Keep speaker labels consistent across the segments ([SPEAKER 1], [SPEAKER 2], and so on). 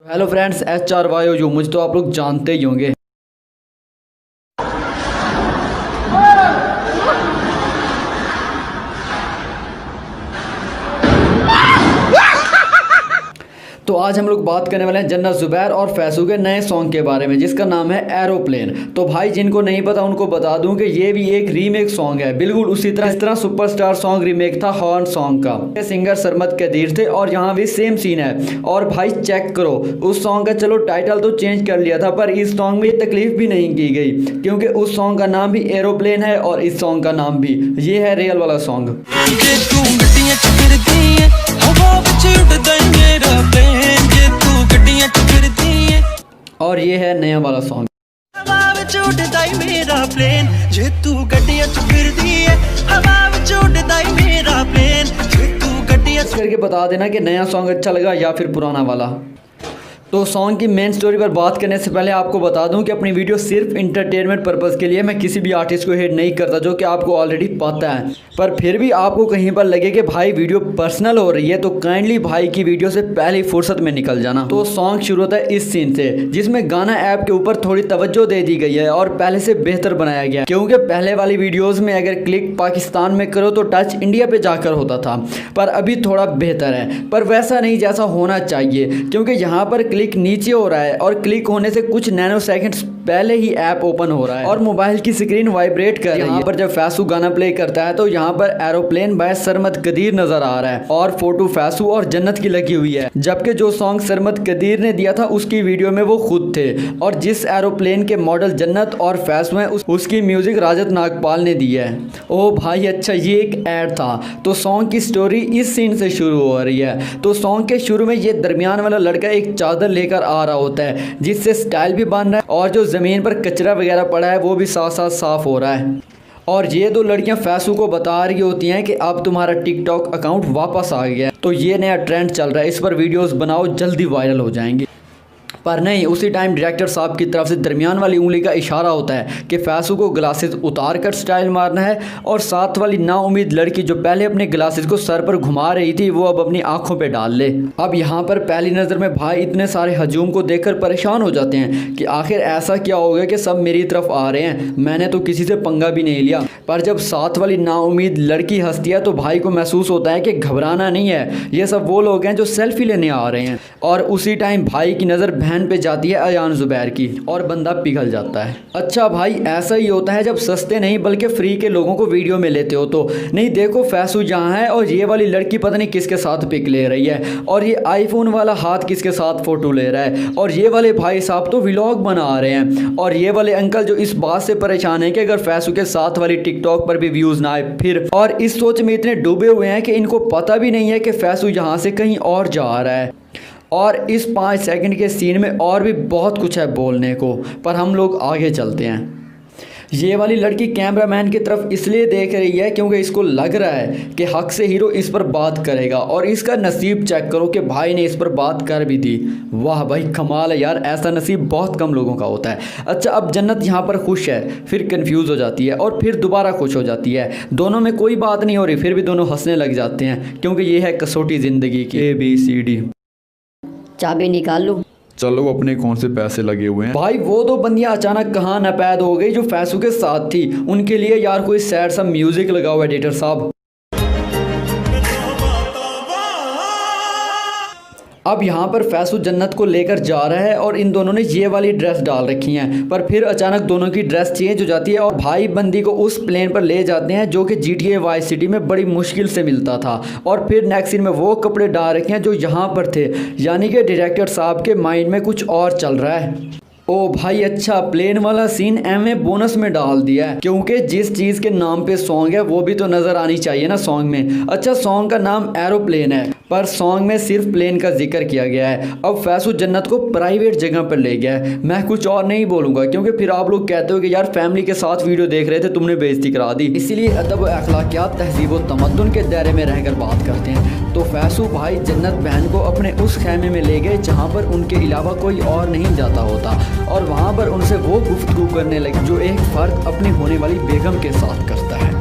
[SPEAKER 1] Hello friends, HRYOU मुझे तो आप लोग जानते ही होंगे। तो आज हम लोग बात करने वाले हैं जन्नत ज़ुबैर और फैसू के नए सॉन्ग के बारे में, जिसका नाम है एरोप्लेन। तो भाई जिनको नहीं पता उनको बता दूं कि ये भी एक रीमेक सॉन्ग है, बिल्कुल उसी तरह जिस तरह सुपरस्टार सॉन्ग रीमेक था हॉर्न सॉन्ग का। सिंगर सरमद कदीर थे और यहाँ भी सेम सीन है। और भाई चेक करो, उस सॉन्ग का चलो टाइटल तो चेंज कर लिया था, पर इस सॉन्ग में तकलीफ भी नहीं की गई, क्योंकि उस सॉन्ग का नाम भी एरोप्लेन है और इस सॉन्ग का नाम भी। ये है रियल वाला सॉन्ग। और ये है नया वाला सॉन्ग।
[SPEAKER 2] मेरा प्लेन जे तू गड्डियां च फिरदी है, हवा विच उड़दा मेरा प्लेन जे तू गड्डियां च।
[SPEAKER 1] करके बता देना कि नया सॉन्ग अच्छा लगा या फिर पुराना वाला। तो सॉन्ग की मेन स्टोरी पर बात करने से पहले आपको बता दूं कि अपनी वीडियो सिर्फ इंटरटेनमेंट पर्पज़ के लिए, मैं किसी भी आर्टिस्ट को हेट नहीं करता, जो कि आपको ऑलरेडी पता है। पर फिर भी आपको कहीं पर लगे कि भाई वीडियो पर्सनल हो रही है तो काइंडली भाई की वीडियो से पहले ही फुर्सत में निकल जाना। तो सॉन्ग शुरू होता है इस सीन से, जिसमें गाना ऐप के ऊपर थोड़ी तवज्जो दे दी गई है और पहले से बेहतर बनाया गया, क्योंकि पहले वाली वीडियोज़ में अगर क्लिक पाकिस्तान में करो तो टच इंडिया पर जाकर होता था, पर अभी थोड़ा बेहतर है। पर वैसा नहीं जैसा होना चाहिए, क्योंकि यहाँ पर क्लिक नीचे हो रहा है और क्लिक होने से कुछ नैनो सेकंड्स पहले ही ऐप ओपन हो रहा है और मोबाइल की स्क्रीन वाइब्रेट कर रही है। यहाँ पर जब फैसू गाना प्ले करता है तो यहाँ पर एरोप्लेन बाय सरमद कदीर नजर आ रहा है और फोटो फैसू और जन्नत की लगी हुई है, जबकि जो सॉन्ग सरमद कदीर ने दिया था उसकी वीडियो में वो खुद थे, और जिस एरोप्लेन के मॉडल जन्नत और फैसू हैं उसकी म्यूजिक राजत नागपाल ने दी है। ओ भाई अच्छा, ये एक ऐड था। तो सॉन्ग की स्टोरी इस सीन से शुरू हो रही है। तो सॉन्ग के शुरू में ये दरमियान वाला लड़का एक चादर लेकर आ रहा होता है, जिससे स्टाइल भी बन रहा है और जो ज़मीन पर कचरा वगैरह पड़ा है वो भी साथ साथ साफ़ हो रहा है। और ये दो लड़कियां फैसू को बता रही होती हैं कि अब तुम्हारा टिकटॉक अकाउंट वापस आ गया है, तो ये नया ट्रेंड चल रहा है, इस पर वीडियोस बनाओ, जल्दी वायरल हो जाएंगे। पर नहीं, उसी टाइम डायरेक्टर साहब की तरफ से दरमियान वाली उंगली का इशारा होता है कि फैसू को ग्लासेस उतार कर स्टाइल मारना है, और साथ वाली नाउम्मीद लड़की जो पहले अपने ग्लासेस को सर पर घुमा रही थी वो अब अपनी आंखों पे डाल ले। अब यहाँ पर पहली नज़र में भाई इतने सारे हजूम को देखकर परेशान हो जाते हैं कि आखिर ऐसा क्या हो गया कि सब मेरी तरफ आ रहे हैं, मैंने तो किसी से पंगा भी नहीं लिया। पर जब साथ वाली नाउम्मीद लड़की हंसती है तो भाई को महसूस होता है कि घबराना नहीं है, ये सब वो लोग हैं जो सेल्फी लेने आ रहे हैं। और उसी टाइम भाई की नज़र पे जाती है अयान ज़ुबैर की और बंदा पिघल जाता है। अच्छा भाई, ऐसा ही होता है जब सस्ते नहीं बल्कि फ्री के लोगों को वीडियो में लेते हो तो। नहीं देखो, फैसू जहाँ है और ये वाली लड़की पता नहीं किसके साथ पिक ले रही है, और ये आईफोन वाला हाथ किसके साथ फ़ोटो ले रहा है, और ये वाले भाई साहब तो व्लॉग बना रहे हैं, और ये वाले अंकल जो इस बात से परेशान है कि अगर फैसू के साथ वाली टिकटॉक पर भी व्यूज़ ना आए फिर, और इस सोच में इतने डूबे हुए हैं कि इनको पता भी नहीं है कि फैसू यहाँ से कहीं और जा रहा है। और इस 5 सेकंड के सीन में और भी बहुत कुछ है बोलने को, पर हम लोग आगे चलते हैं। ये वाली लड़की कैमरामैन की तरफ इसलिए देख रही है क्योंकि इसको लग रहा है कि हक से हीरो इस पर बात करेगा, और इसका नसीब चेक करो कि भाई ने इस पर बात कर भी दी। वाह भाई कमाल है यार, ऐसा नसीब बहुत कम लोगों का होता है। अच्छा, अब जन्नत यहाँ पर खुश है, फिर कंफ्यूज हो जाती है और फिर दोबारा खुश हो जाती है। दोनों में कोई बात नहीं हो रही, फिर भी दोनों हंसने लग जाते हैं, क्योंकि ये है कसौटी ज़िंदगी की ABCD।
[SPEAKER 3] चाबी निकाल लो।
[SPEAKER 4] चलो, अपने कौन से पैसे लगे हुए हैं।
[SPEAKER 1] भाई वो दो बंदियां अचानक कहाँ नपैद हो गई जो फैसू के साथ थी, उनके लिए यार कोई सैड सा म्यूजिक लगाओ एडिटर साहब। अब यहाँ पर फैसू जन्नत को लेकर जा रहा है और इन दोनों ने ये वाली ड्रेस डाल रखी है, पर फिर अचानक दोनों की ड्रेस चेंज हो जाती है और भाई बंदी को उस प्लेन पर ले जाते हैं जो कि GTA वाइस सिटी में बड़ी मुश्किल से मिलता था, और फिर नेक्स्ट सीन में वो कपड़े डाल रखे हैं जो यहाँ पर थे, यानी कि डायरेक्टर साहब के माइंड में कुछ और चल रहा है। ओ भाई अच्छा, प्लेन वाला सीन MA बोनस में डाल दिया है, क्योंकि जिस चीज़ के नाम पे सॉन्ग है वो भी तो नज़र आनी चाहिए ना सॉन्ग में। अच्छा, सॉन्ग का नाम एरोप्लेन है, पर सॉन्ग में सिर्फ प्लेन का जिक्र किया गया है। अब फैसू जन्नत को प्राइवेट जगह पर ले गया है। मैं कुछ और नहीं बोलूँगा, क्योंकि फिर आप लोग कहते हो कि यार फैमिली के साथ वीडियो देख रहे थे, तुमने बेइज्जती करा दी। इसीलिए अदब व अखलाकियात, तहजीब व तमद्दुन के दायरे में रहकर बात करते हैं। तो फैसू भाई जन्नत बहन को अपने उस खेमे में ले गए जहाँ पर उनके अलावा कोई और नहीं जाता होता, और वहाँ पर उनसे वो गुफ्तगू करने लगे जो एक फ़र्द अपनी होने वाली बेगम के साथ करता है।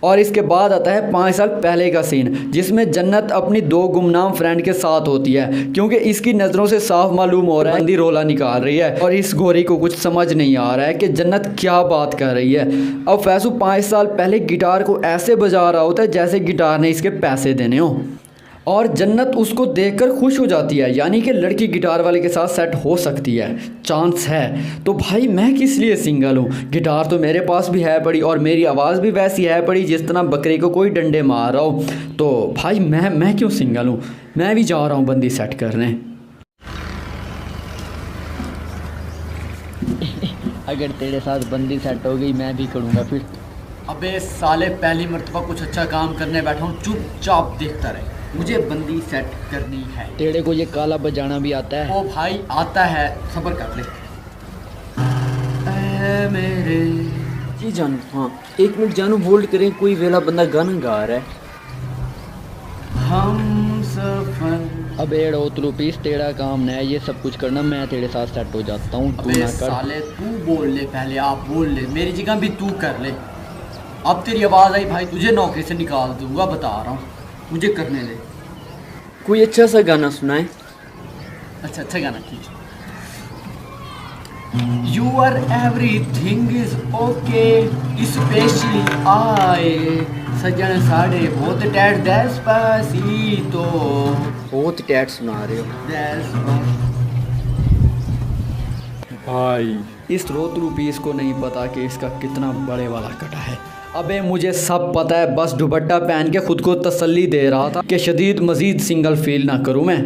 [SPEAKER 1] और इसके बाद आता है 5 साल पहले का सीन, जिसमें जन्नत अपनी 2 गुमनाम फ्रेंड के साथ होती है, क्योंकि इसकी नज़रों से साफ मालूम हो रहा है बंदी रोला निकाल रही है और इस गोरी को कुछ समझ नहीं आ रहा है कि जन्नत क्या बात कर रही है। अब फैसू 5 साल पहले गिटार को ऐसे बजा रहा होता है जैसे गिटार ने इसके पैसे देने हो, और जन्नत उसको देखकर खुश हो जाती है, यानी कि लड़की गिटार वाले के साथ सेट हो सकती है, चांस है। तो भाई मैं किस लिए सिंगल हूँ, गिटार तो मेरे पास भी है पड़ी और मेरी आवाज़ भी वैसी है पड़ी जिस तरह बकरी को कोई डंडे मार रहा हो। तो भाई मैं क्यों सिंगल हूँ, मैं भी जा रहा हूँ बंदी सेट करने।
[SPEAKER 3] अगर तेरे साथ बंदी सेट हो गई मैं भी करूँगा फिर।
[SPEAKER 1] अबे साले पहली मर्तबा कुछ अच्छा काम करने बैठा हूँ, चुपचाप देखता रहे, मुझे बंदी सेट करनी है।
[SPEAKER 3] तेरे को ये काला बजाना भी आता है?
[SPEAKER 1] ओ भाई आता है, सब्र कर ले। ऐ मेरे
[SPEAKER 3] जी जानू, हाँ 1 मिनट जानू होल्ड करें, कोई वेला बंदा गाना गा रहा है।
[SPEAKER 1] हम सफर।
[SPEAKER 3] अब एड़ तू प्लीज, तेरा काम नहीं है ये सब कुछ करना, मैं तेरे साथ सेट हो जाता हूँ, तू
[SPEAKER 1] अबे
[SPEAKER 3] ना कर।
[SPEAKER 1] साले तू बोल ले पहले, आप बोल ले, मेरी जगह भी तू कर ले। अब तेरी आवाज़ आई भाई, तुझे नौकरी से निकाल दूंगा, बता रहा हूँ, मुझे करने दे।
[SPEAKER 3] कोई अच्छा सा गाना सुनाए।
[SPEAKER 1] अच्छा गाना, ठीक है। You are everything is okay, specially आए सजन साढ़े बहुत टैट डेस्पासीतो।
[SPEAKER 3] बहुत टैट सुना रहे हो
[SPEAKER 4] भाई।
[SPEAKER 1] इस रोतरू पीस को नहीं पता कि इसका कितना बड़े वाला कटा है। अबे मुझे सब पता है, बस दुपट्टा पहन के खुद को तसल्ली दे रहा था कि शदीद मजीद सिंगल फील ना करूं मैं।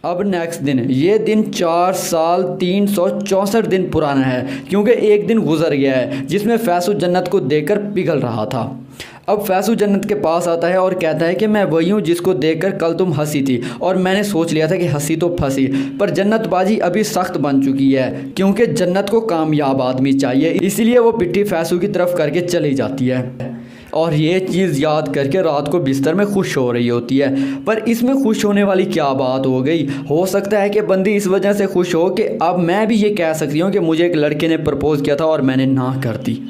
[SPEAKER 1] अब नेक्स्ट दिन, ये दिन 4 साल 364 दिन पुराना है, क्योंकि एक दिन गुजर गया है जिसमें फैसू जन्नत को देखकर पिघल रहा था। अब फैसू जन्नत के पास आता है और कहता है कि मैं वही हूँ जिसको देखकर कल तुम हंसी थी, और मैंने सोच लिया था कि हंसी तो फंसी, पर जन्नत बाजी अभी सख्त बन चुकी है, क्योंकि जन्नत को कामयाब आदमी चाहिए, इसीलिए वो पिट्ठी फैसू की तरफ करके चली जाती है। और ये चीज़ याद करके रात को बिस्तर में खुश हो रही होती है। पर इसमें खुश होने वाली क्या बात हो गई? हो सकता है कि बंदी इस वजह से खुश हो कि अब मैं भी ये कह सकती हूँ कि मुझे एक लड़के ने प्रपोज़ किया था और मैंने ना कर दी।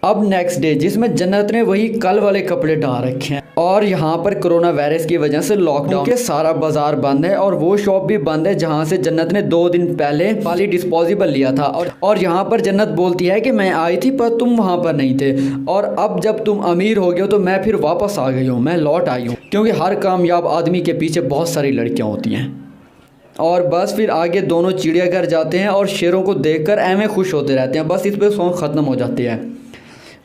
[SPEAKER 1] अब नेक्स्ट डे, जिसमें जन्नत ने वही कल वाले कपड़े डाल रखे हैं, और यहाँ पर कोरोना वायरस की वजह से लॉकडाउन के सारा बाजार बंद है, और वो शॉप भी बंद है जहाँ से जन्नत ने 2 दिन पहले वाली डिस्पोजेबल लिया था। और यहाँ पर जन्नत बोलती है कि मैं आई थी पर तुम वहाँ पर नहीं थे, और अब जब तुम अमीर हो गए हो तो मैं फिर वापस आ गई हूँ, मैं लौट आई हूँ, क्योंकि हर कामयाब आदमी के पीछे बहुत सारी लड़कियाँ होती हैं। और बस फिर आगे दोनों चिड़ियाघर जाते हैं और शेरों को देखकर ऐਵੇਂ खुश होते रहते हैं। बस इस पर सॉन्ग ख़त्म हो जाते हैं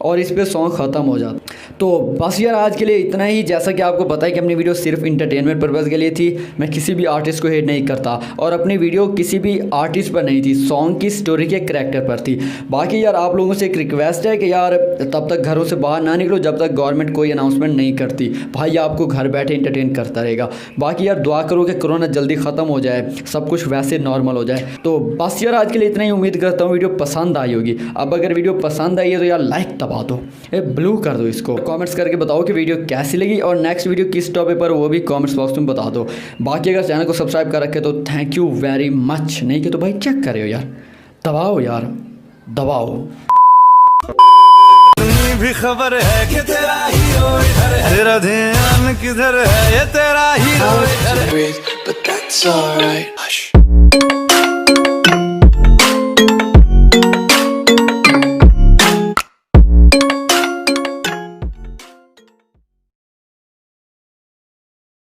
[SPEAKER 1] और इस पे सॉन्ग ख़त्म हो जाता। तो बस यार आज के लिए इतना ही। जैसा कि आपको पता है कि अपनी वीडियो सिर्फ इंटरटेनमेंट पर्पज़ के लिए थी, मैं किसी भी आर्टिस्ट को हेट नहीं करता, और अपनी वीडियो किसी भी आर्टिस्ट पर नहीं थी, सॉन्ग की स्टोरी के करैक्टर पर थी। बाकी यार आप लोगों से एक रिक्वेस्ट है कि यार तब तक घरों से बाहर ना निकलो जब तक गवर्नमेंट कोई अनाउंसमेंट नहीं करती। भाई आपको घर बैठे इंटरटेन करता रहेगा। बाकी यार दुआ करो कि कोरोना जल्दी ख़त्म हो जाए, सब कुछ वैसे नॉर्मल हो जाए। तो बस यार आज के लिए इतना ही। उम्मीद करता हूँ वीडियो पसंद आई होगी। अब अगर वीडियो पसंद आई है तो यार लाइक दबा दो, ब्लू कर दो इसको, कमेंट्स करके बताओ कि वीडियो कैसी लगी और नेक्स्ट वीडियो किस टॉपिक पर, वो भी कमेंट्स बॉक्स में बता दो। बाकी अगर चैनल को सब्सक्राइब कर रखे तो थैंक यू वेरी मच, नहीं कि तो भाई चेक करे हो यार, दबाओ यार दबाओ।
[SPEAKER 2] भी खबर है कि तेरा हीरो इधर है, तेरा ध्यान किधर है, ये तेरा हीरो इधर है।